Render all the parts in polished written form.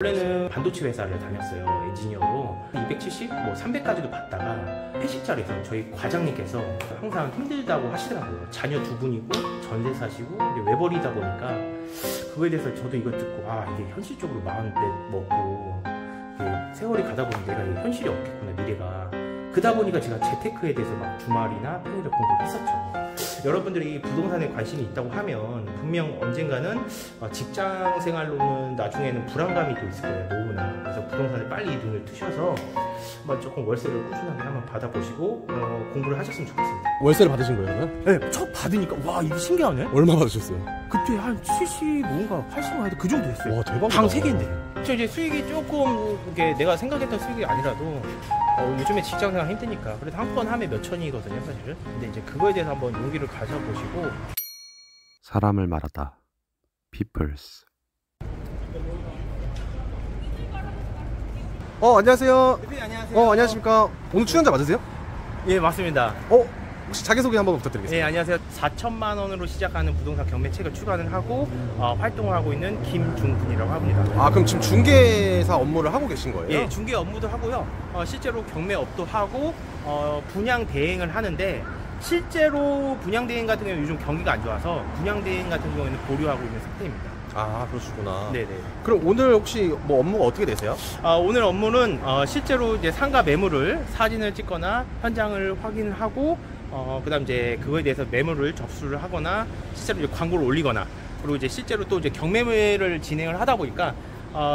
원래는 반도체 회사를 다녔어요. 엔지니어로 270, 300까지도 받다가 회식 자리에서 저희 과장님께서 항상 힘들다고 하시더라고요. 자녀 두 분이고 전세 사시고 이제 외벌이다 보니까 그거에 대해서 저도 이거 듣고 이게 현실적으로 마음 먹고 세월이 가다 보면 내가 현실이 없겠구나, 미래가. 그러다 보니까 제가 재테크에 대해서 막 주말이나 평일에 공부를 했었죠. 여러분들이 부동산에 관심이 있다고 하면 분명 언젠가는 직장 생활로는 나중에는 불안감이 또 있을 거예요, 노후나. 그래서 부동산에 빨리 눈을 뜨셔서 한번 조금 월세를 꾸준하게 한번 받아보시고 공부를 하셨으면 좋겠습니다. 월세를 받으신 거예요? 네, 첫 받으니까 와, 이게 신기하네. 얼마 받으셨어요? 그때 한 70 뭔가 80만 그 정도 됐어요. 와, 대박이다. 방 3개인데. 이제 수익이 조금 이게 내가 생각했던 수익이 아니라도 요즘에 직장생활 힘드니까 그래도 한 번 하면 몇 천이거든요, 사실은. 근데 이제 그거에 대해서 한번 용기를 가져보시고. 사람을 말하다. Peoples. 안녕하세요. 네, 안녕하세요. 안녕하십니까. 오늘 출연자 맞으세요? 예, 맞습니다. 혹시 자기소개 한번 부탁드리겠습니다. 예, 안녕하세요. 4천만 원으로 시작하는 부동산 경매책을 출간을 하고 활동을 하고 있는 김중근이라고 합니다. 그럼 지금 중개사 업무를 하고 계신 거예요? 예, 중개 업무도 하고요. 실제로 경매업도 하고 분양 대행을 하는데, 실제로 분양 대행 같은 경우는 요즘 경기가 안 좋아서 분양 대행 같은 경우에는 보류하고 있는 상태입니다. 그러시구나. 네네. 그럼 오늘 혹시 업무가 어떻게 되세요? 오늘 업무는 실제로 이제 상가 매물을 사진을 찍거나 현장을 확인하고 그다음 이제 그거에 대해서 매물을 접수를 하거나 실제로 이제 광고를 올리거나, 그리고 이제 실제로 또 이제 경매를 진행을 하다 보니까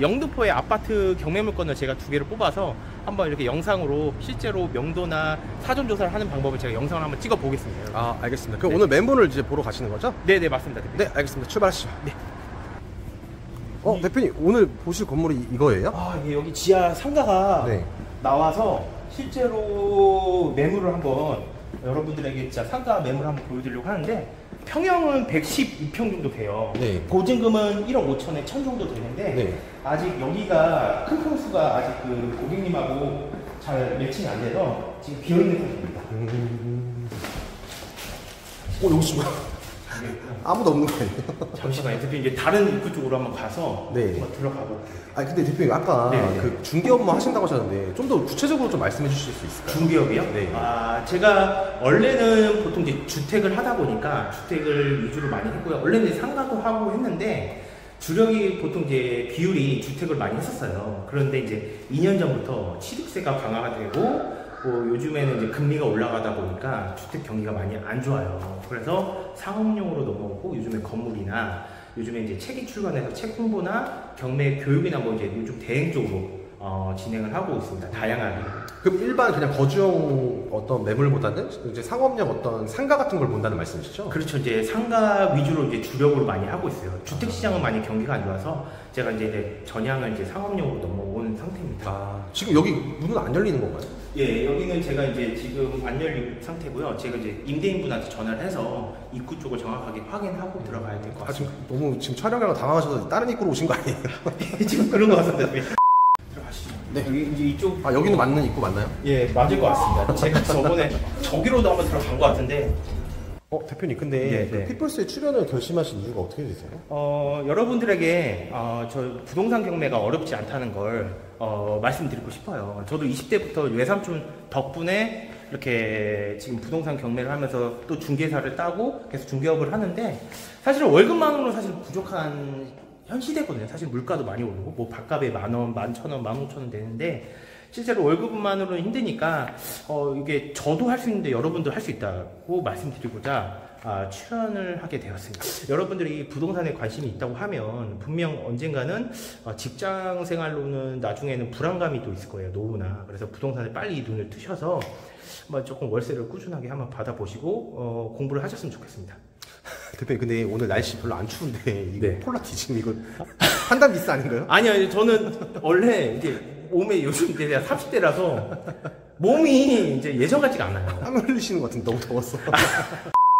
영등포의 아파트 경매물건을 제가 2개를 뽑아서 한번 이렇게 영상으로 실제로 명도나 사전 조사를 하는 방법을 제가 영상을 한번 찍어 보겠습니다. 알겠습니다. 그럼 네. 오늘 매물을 이제 보러 가시는 거죠? 네네, 맞습니다. 네, 알겠습니다. 출발하시죠. 네. 대표님, 오늘 보실 건물이 이거예요? 이게 여기 지하 상가가 네. 나와서 실제로 매물을 한번 여러분들에게 진짜 상가 매물 한번 보여드리려고 하는데, 평형은 112평 정도 돼요. 네. 보증금은 1억 5천에 1천 정도 되는데, 네. 아직 여기가 큰 평수가 아직 그 고객님하고 잘 매칭이 안 돼서 지금 비어있는 상태입니다. 여기 지금 아무도 없는 거예요? 잠시만요. 대표님, 이제 다른 입구 쪽으로 한번 가서 네. 한번 들어가고. 근데 대표님, 아까 네. 그 중개 업무 하신다고 하셨는데 좀 더 구체적으로 좀 말씀해 주실 수 있을까요? 중개업이요? 네. 제가 원래는 보통 이제 주택을 하다 보니까 주택을 위주로 많이 했고요. 원래는 이제 상가도 하고 했는데, 주력이 보통 이제 비율이 주택을 많이 했었어요. 그런데 이제 2년 전부터 취득세가 강화가 되고, 요즘에는 이제 금리가 올라가다 보니까 주택 경기가 많이 안 좋아요. 그래서 상업용으로 넘어오고, 요즘에 건물이나 요즘에 이제 책이 출간해서 책 홍보나 경매 교육이나 이제 요즘 대행 쪽으로 진행을 하고 있습니다. 다양하게. 그럼 일반 그냥 거주용 어떤 매물보다는 이제 상업용 어떤 상가 같은 걸 본다는 말씀이시죠? 그렇죠. 이제 상가 위주로 이제 주력으로 많이 하고 있어요. 주택 시장은 많이 경기가 안 좋아서 제가 이제 전향을 이제 상업용으로 넘어온 상태입니다. 지금 여기 문은 안 열리는 건가요? 예, 여기는 제가 이제 지금 안 열린 상태고요. 제가 이제 임대인분한테 전화를 해서 입구 쪽을 정확하게 확인하고 들어가야 될 것 같습니다. 지금 너무 당황하고 당황하셔서 다른 입구로 오신 거 아니에요? 지금 그런 것 같습니다. 들어가시죠. 네. 여기 이제 이쪽. 여기는 맞는 입구 맞나요? 예, 맞을 것 같습니다. 제가 저번에 저기로도 한번 들어간 것 같은데. 대표님, 근데 네. 피플스에 출연을 결심하신 이유가 어떻게 되세요? 여러분들에게 저 부동산 경매가 어렵지 않다는 걸 말씀드리고 싶어요. 저도 20대부터 외삼촌 덕분에 이렇게 지금 부동산 경매를 하면서 또 중개사를 따고 계속 중개업을 하는데, 사실은 월급만으로 사실 부족한 현 시대거든요. 사실 물가도 많이 오르고 밥값에 10,000원, 11,000원, 15,000원 되는데, 실제로 월급만으로는 힘드니까 이게 저도 할 수 있는데 여러분도 할 수 있다고 말씀드리고자 출연을 하게 되었습니다. 여러분들이 부동산에 관심이 있다고 하면 분명 언젠가는 직장 생활로는 나중에는 불안감이 또 있을 거예요, 노후나. 그래서 부동산에 빨리 눈을 뜨셔서 조금 월세를 꾸준하게 한번 받아보시고 공부를 하셨으면 좋겠습니다. 대표님, 근데 오늘 날씨 별로 안 추운데 이거 네. 폴라티 지금 이거 판단 미스 아닌가요? 아니요, 저는 원래 이제 몸에 요즘 이제 30대라서 몸이 이제 예전 같지가 않아요. 땀 흘리시는 것 같은데 너무 더웠어.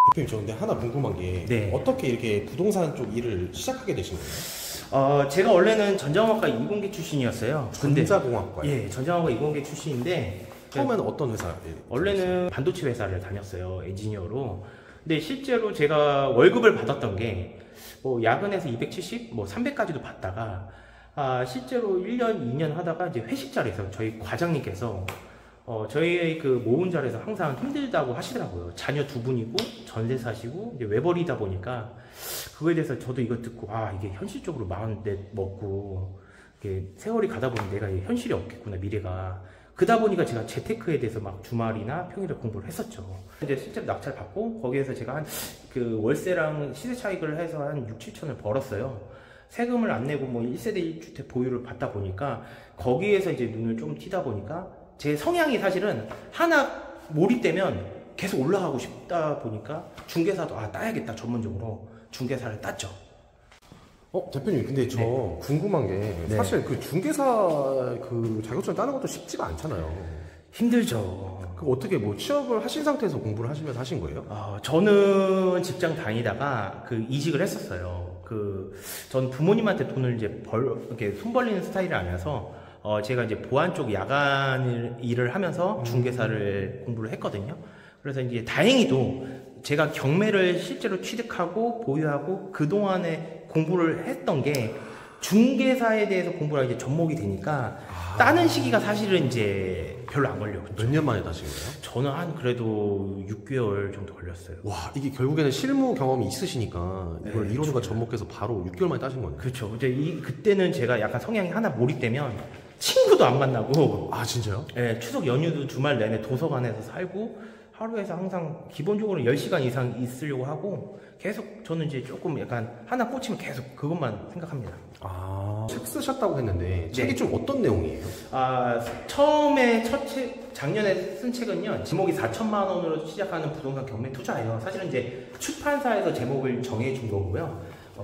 대표님, 저 근데 하나 궁금한 게 네. 어떻게 이렇게 부동산 쪽 일을 시작하게 되신 거예요? 제가 원래는 전자공학과 이공계 출신이었어요. 전자공학과요? 예, 전자공학과 이공계 출신인데, 처음에는 어떤 회사에? 원래는 반도체 회사를 다녔어요, 엔지니어로. 근데 실제로 제가 월급을 받았던 게 야근해서 270, 300까지도 받다가 실제로 1년, 2년 하다가 이제 회식 자리에서 저희 과장님께서 저희의 그 모은 자리에서 항상 힘들다고 하시더라고요. 자녀 2분이고 전세 사시고 이제 외벌이다 보니까 그거에 대해서 저도 이거 듣고 이게 현실적으로 44 먹고 이게 세월이 가다 보니 내가 현실이 없겠구나 미래가. 그러다 보니까 제가 재테크에 대해서 막 주말이나 평일에 공부를 했었죠. 이제 실제로 낙찰 받고 거기에서 제가 그 월세랑 시세 차익을 해서 한 6, 7천을 벌었어요. 세금을 안 내고 뭐 1세대 1주택 보유를 받다 보니까 거기에서 이제 눈을 좀 튀다 보니까 제 성향이 사실은 하나 몰입되면 계속 올라가고 싶다 보니까 중개사도 따야겠다 전문적으로 중개사를 땄죠. 대표님, 근데 저 궁금한 게 사실 그 중개사 그 자격증 따는 것도 쉽지가 않잖아요. 힘들죠. 그 어떻게 뭐 취업을 하신 상태에서 공부를 하시면서 하신 거예요? 저는 직장 다니다가 그 이직을 했었어요. 전 부모님한테 돈을 이제 이렇게 손 벌리는 스타일이 아니라서 제가 이제 보안 쪽 야간 일을 하면서 중개사를 공부를 했거든요. 그래서 이제 다행히도 제가 경매를 실제로 취득하고 보유하고 그동안에 공부를 했던 게 중개사에 대해서 공부를 이제 접목이 되니까 따는 시기가 사실은 이제 별로 안 걸려요. 몇 년 만에 따신 거예요? 저는 한 그래도 6개월 정도 걸렸어요. 와, 이게 결국에는 실무 경험이 있으시니까 이걸 이론과 접목해서 바로 6개월 만에 따신 거네요. 그렇죠. 이제 그때는 제가 약간 성향이 하나 몰입되면 친구도 안 만나고. 진짜요? 네, 추석 연휴도 주말 내내 도서관에서 살고 하루에서 항상 기본적으로 10시간 이상 있으려고 하고 계속 저는 이제 조금 약간 하나 꽂히면 계속 그것만 생각합니다. 책 쓰셨다고 했는데 책이 좀 어떤 내용이에요? 처음에 작년에 쓴 책은요, 제목이 4천만 원으로 시작하는 부동산 경매 투자예요. 사실은 이제 출판사에서 제목을 정해준 거고요.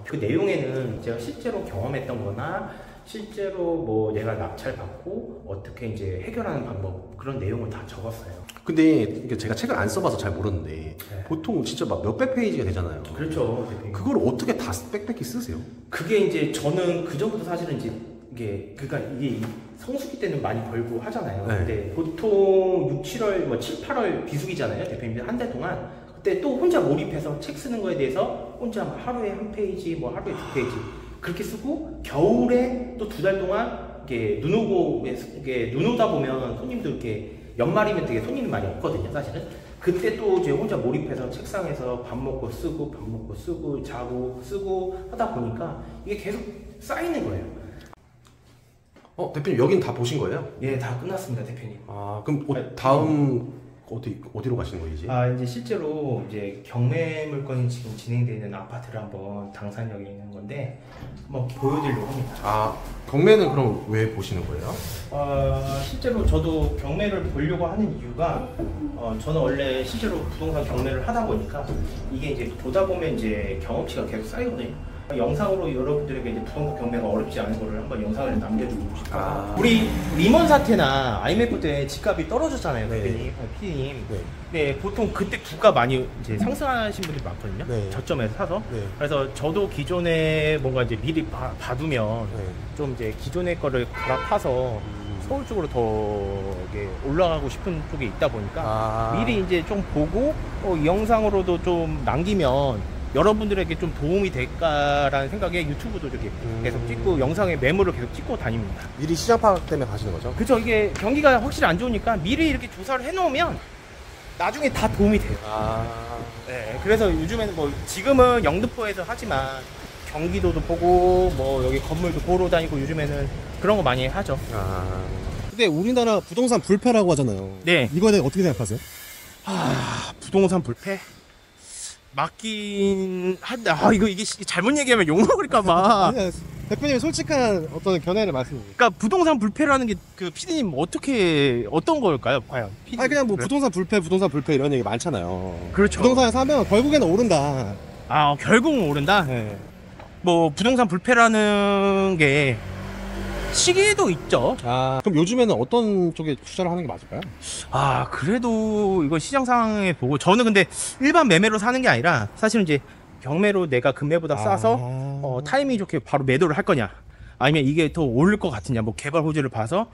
그 내용에는 제가 실제로 경험했던 거나 실제로 뭐 내가 낙찰 받고 어떻게 이제 해결하는 방법, 그런 내용을 다 적었어요. 근데 제가 책을 안 써봐서 잘 모르는데 보통 진짜 막 몇백 페이지가 되잖아요. 그렇죠. 그걸 어떻게 다 빽빽히 쓰세요? 그게 이제 저는 그 전부터 사실은 이제 이게 성수기 때는 많이 벌고 하잖아요. 근데 보통 6, 7월, 뭐 7, 8월 비수기잖아요. 대표님들 한 달 동안. 그때 또 혼자 몰입해서 책 쓰는 거에 대해서 혼자 하루에 한 페이지, 뭐 하루에 2페이지 그렇게 쓰고, 겨울에 또 2달 동안 이게 눈 오다 보면 손님도 이렇게 연말이면 되게 손님이 많이 없거든요, 사실은. 그때 또 이제 혼자 몰입해서 책상에서 밥 먹고 쓰고 자고 쓰고 하다 보니까 이게 계속 쌓이는 거예요. 대표님 여긴 다 보신 거예요? 예, 다 끝났습니다, 대표님. 그럼 다음 어디로 가시는 거예요, 이제? 이제 실제로 이제 경매 물건이 지금 진행되는 아파트를 한번 당산역에 있는 건데 한번 보여드리려고 합니다. 경매는 그럼 왜 보시는 거예요? 실제로 저도 경매를 보려고 하는 이유가 저는 원래 실제로 부동산 경매를 하다 보니까 이게 이제 보다 보면 이제 경험치가 계속 쌓이거든요. 영상으로 여러분들에게 이제 부동산 경매가 어렵지 않은 거를 한번 영상을 남겨주고 싶어요. 우리 리먼 사태나 IMF 때 집값이 떨어졌잖아요, 피디님. 네, 보통 그때 주가 많이 이제 상승하신 분들이 많거든요. 저점에서 사서. 그래서 저도 기존에 뭔가 이제 미리 봐두면 좀 이제 기존의 거를 갈아타서 서울 쪽으로 더 이게 올라가고 싶은 쪽에 있다 보니까 미리 이제 좀 보고 이 영상으로도 좀 남기면 여러분들에게 좀 도움이 될까라는 생각에 유튜브도 이렇게 계속 찍고 영상에 메모를 계속 찍고 다닙니다. 미리 시장 파악 때문에 가시는 거죠? 그렇죠. 이게 경기가 확실히 안 좋으니까 미리 이렇게 조사를 해놓으면 나중에 다 도움이 돼요. 네, 그래서 요즘에는 뭐 지금은 영등포에서 하지만 경기도도 보고 뭐 여기 건물도 보러 다니고 요즘에는 그런 거 많이 하죠. 근데 우리나라 부동산 불패라고 하잖아요. 네. 이거에 대해 어떻게 생각하세요? 부동산 불패? 맞긴 한다. 이게 잘못 얘기하면 욕먹을까봐. 아니야, 대표님의 솔직한 어떤 견해를 말씀해주세요. 그러니까 부동산 불패라는 게 그 피디님 어떤 걸까요? 과연? 그냥 뭐 부동산 불패 이런 얘기 많잖아요. 그렇죠. 부동산에 사면 결국에는 오른다. 결국은 오른다? 네. 뭐 부동산 불패라는 게 시기에도 있죠. 그럼 요즘에는 어떤 쪽에 투자를 하는 게 맞을까요? 그래도 이거 시장 상황에 보고 저는 근데 일반 매매로 사는 게 아니라 사실은 이제 경매로 내가 금매보다 싸서 타이밍 좋게 바로 매도를 할 거냐, 아니면 이게 더 오를 것 같으냐, 뭐 개발 호재를 봐서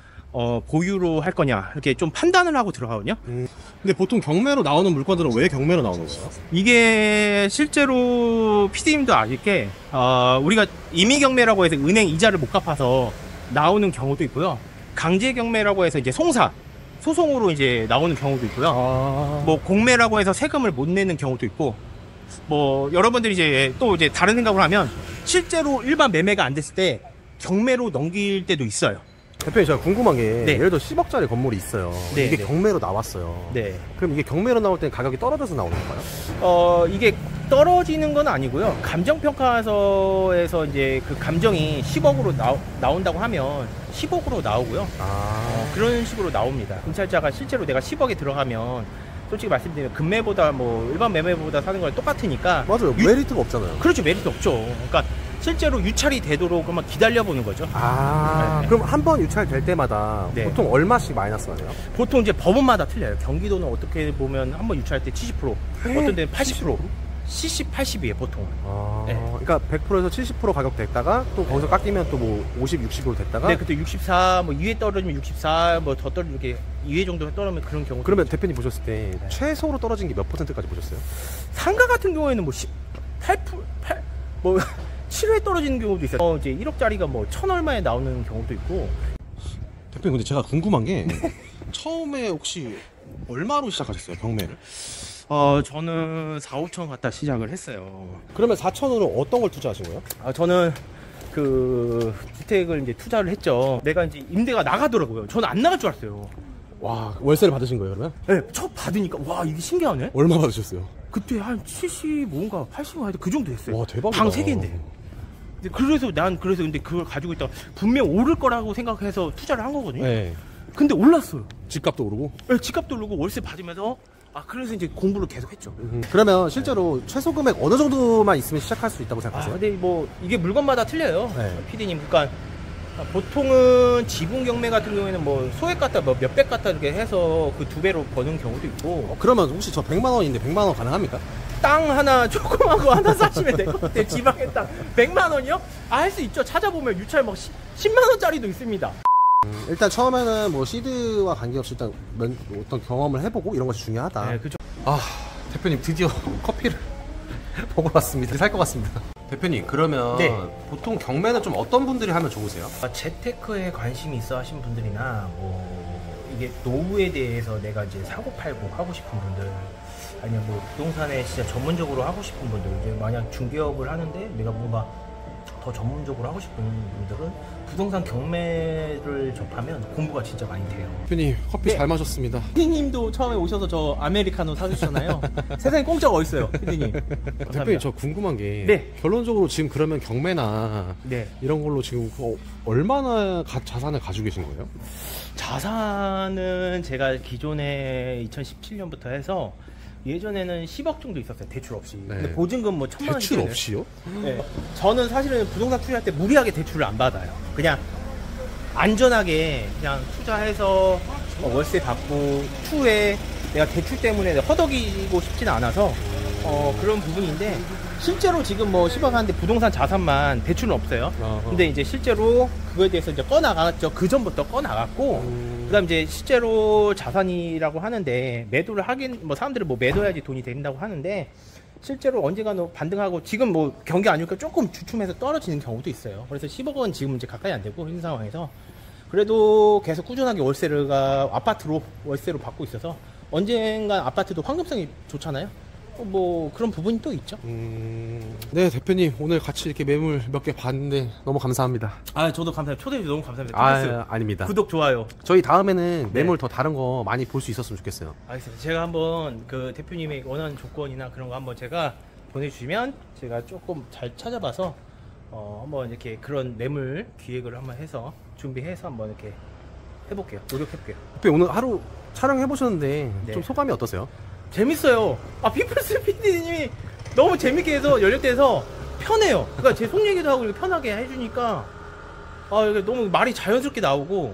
보유로 할 거냐, 이렇게 좀 판단을 하고 들어가거든요. 근데 보통 경매로 나오는 물건들은 왜 경매로 나오는 거예요? 이게 실제로 PD님도 아실게 우리가 임의경매라고 해서 은행 이자를 못 갚아서 나오는 경우도 있고요. 강제경매라고 해서 이제 소송으로 이제 나오는 경우도 있고요. 뭐 공매라고 해서 세금을 못 내는 경우도 있고, 뭐 여러분들이 이제 또 이제 다른 생각을 하면 실제로 일반 매매가 안 됐을 때 경매로 넘길 때도 있어요. 대표님 제가 궁금한 게 네. 예를 들어 10억짜리 건물이 있어요. 네, 이게 네. 경매로 나왔어요. 네. 그럼 이게 경매로 나올 때 가격이 떨어져서 나오는 건가요? 이게 떨어지는 건 아니고요. 감정평가서에서 이제 그 감정이 10억으로 나온다고 하면 10억으로 나오고요. 그런 식으로 나옵니다. 검찰자가 실제로 내가 10억에 들어가면 솔직히 말씀드리면 금매보다 뭐 일반 매매보다 사는 건 똑같으니까. 맞아요. 메리트가 없잖아요. 그렇죠. 메리트 없죠. 그러니까 실제로 유찰이 되도록 한번 기다려보는 거죠. 네. 그럼 한 번 유찰될 때마다 네. 보통 얼마씩 마이너스가 돼요? 보통 이제 법원마다 틀려요. 경기도는 어떻게 보면 한 번 유찰할 때 70%, 어떤 데는 80%, 70, 80이에요, 보통. 네. 그러니까 100%에서 70% 가격 됐다가 또 거기서 깎이면 또 뭐 50, 60으로 됐다가. 네, 그때 64, 뭐 2회 떨어지면 64, 뭐 더 떨어지면 이렇게 2회 정도 떨어지면 그런 경우. 그러면 대표님 보셨을 때 최소로 떨어진 게 몇 %까지 보셨어요? 상가 같은 경우에는 뭐 7회 떨어지는 경우도 있어요. 이제 1억짜리가 뭐 1,000 얼마에 나오는 경우도 있고. 대표님 근데 제가 궁금한 게 처음에 혹시 얼마로 시작하셨어요 경매를? 저는 4, 5천 갖다 시작을 했어요. 그러면 4천으로 어떤 걸 투자하신 거예요? 저는 그 주택을 이제 투자를 했죠. 내가 이제 임대가 나가더라고요. 저는 안 나갈 줄 알았어요. 와, 월세를 받으신 거예요 그러면? 네, 첫 받으니까 와 이게 신기하네. 얼마 받으셨어요? 그때 한 75인가 80인가 그 정도 됐어요. 와, 대박이다. 방 3개인데. 그래서 근데 그걸 가지고 있다가 분명 오를 거라고 생각해서 투자를 한 거거든요. 네. 근데 올랐어요. 집값도 오르고? 네, 집값도 오르고 월세 받으면서 그래서 이제 공부를 계속 했죠. 그러면 실제로 최소 금액 어느 정도만 있으면 시작할 수 있다고 생각하세요? 근데 뭐 이게 물건마다 틀려요. 네. PD님. 그러니까 보통은 지분 경매 같은 경우에는 뭐 소액 갖다 뭐 몇백 갖다 이렇게 해서 그 2배로 버는 경우도 있고. 그러면 혹시 저 100만 원인데 100만 원 가능합니까? 땅 하나 조그만 거 하나 사시면 될 것 같아요. 지방에 땅 100만 원이요? 할 수 있죠. 찾아보면 유찰 막 10만 원짜리도 있습니다. 일단 처음에는 뭐 시드와 관계없이 일단 어떤 경험을 해보고 이런 것이 중요하다. 네, 그죠. 대표님 드디어 커피를 보고 왔습니다. 살 것 같습니다. 대표님 그러면 네. 보통 경매는 좀 어떤 분들이 하면 좋으세요? 재테크에 관심이 있어 하신 분들이나 뭐 이게 노후에 대해서 내가 이제 사고 팔고 하고 싶은 분들, 아니면 뭐 부동산에 진짜 전문적으로 하고 싶은 분들, 이제 만약 중개업을 하는데 내가 뭔가 더 전문적으로 하고 싶은 분들은 부동산 경매를 접하면 공부가 진짜 많이 돼요. 대표님 커피 잘 마셨습니다. 피디님도 처음에 오셔서 저 아메리카노 사주셨잖아요. 세상에 공짜가 어딨어요, 피디님. 대표님 저 궁금한 게 네. 결론적으로 지금 그러면 경매나 네. 이런 걸로 지금 얼마나 자산을 가지고 계신 거예요? 자산은 제가 기존에 2017년부터 해서 예전에는 10억 정도 있었어요. 대출 없이. 네. 근데 보증금 뭐 1,000만 원. 대출 없이요? 네. 저는 사실은 부동산 투자할 때 무리하게 대출을 안 받아요. 그냥 안전하게 그냥 투자해서 월세 받고 추후에 내가 대출 때문에 허덕이고 싶지는 않아서 그런 부분인데, 실제로 지금 뭐 10억 하는데 부동산 자산만 대출은 없어요. 근데 이제 실제로 그거에 대해서 이제 꺼나갔죠. 그 전부터 꺼나갔고, 그 다음 이제 실제로 자산이라고 하는데 매도를 하긴, 뭐 사람들은 뭐 매도해야지 돈이 된다고 하는데, 실제로 언젠가는 반등하고 지금 뭐 경기 안 좋으니까 조금 주춤해서 떨어지는 경우도 있어요. 그래서 10억 원 지금 이제 가까이 안 되고 현재 상황에서 그래도 계속 꾸준하게 월세가 아파트로 월세로 받고 있어서 언젠간 아파트도 환급성이 좋잖아요. 뭐 그런 부분이 또 있죠. 네, 대표님 오늘 같이 이렇게 매물 몇 개 봤는데 너무 감사합니다. 저도 감사합니다. 초대해 주셔서 너무 감사합니다. 아닙니다. 구독, 좋아요. 저희 다음에는 매물 더 다른 거 많이 볼 수 있었으면 좋겠어요. 알겠습니다. 제가 한번 그 대표님의 원하는 조건이나 그런 거 한번 제가 보내주시면 제가 조금 잘 찾아봐서 한번 이렇게 그런 매물 기획을 한번 해서 준비해서 한번 이렇게 해볼게요. 노력해볼게요. 대표님 오늘 하루 촬영해보셨는데 네. 좀 소감이 어떠세요? 재밌어요. 피플스 PD님이 너무 재밌게 해서 연락돼서 편해요. 그러니까 제 속 얘기도 하고 이렇게 편하게 해주니까 이게 너무 말이 자연스럽게 나오고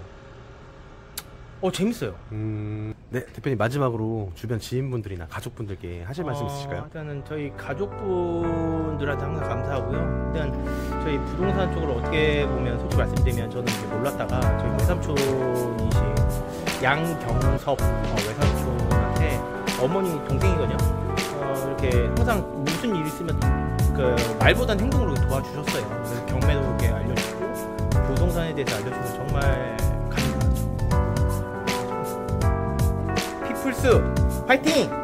재밌어요. 네, 대표님 마지막으로 주변 지인분들이나 가족분들께 하실 말씀 있으실까요? 일단은 저희 가족분들한테 항상 감사하고요. 일단 저희 부동산 쪽으로 어떻게 보면 솔직히 말씀드리면 저는 이제 몰랐다가 저희 외삼촌이신 양경섭 외삼촌한테 어머니 동생이거든요. 이렇게 항상 무슨 일 있으면 그 말보단 행동으로 도와주셨어요. 그래서 경매도 이렇게 알려주고 부동산에 대해서 알려주셔서 정말 감사하죠. 피플스 화이팅!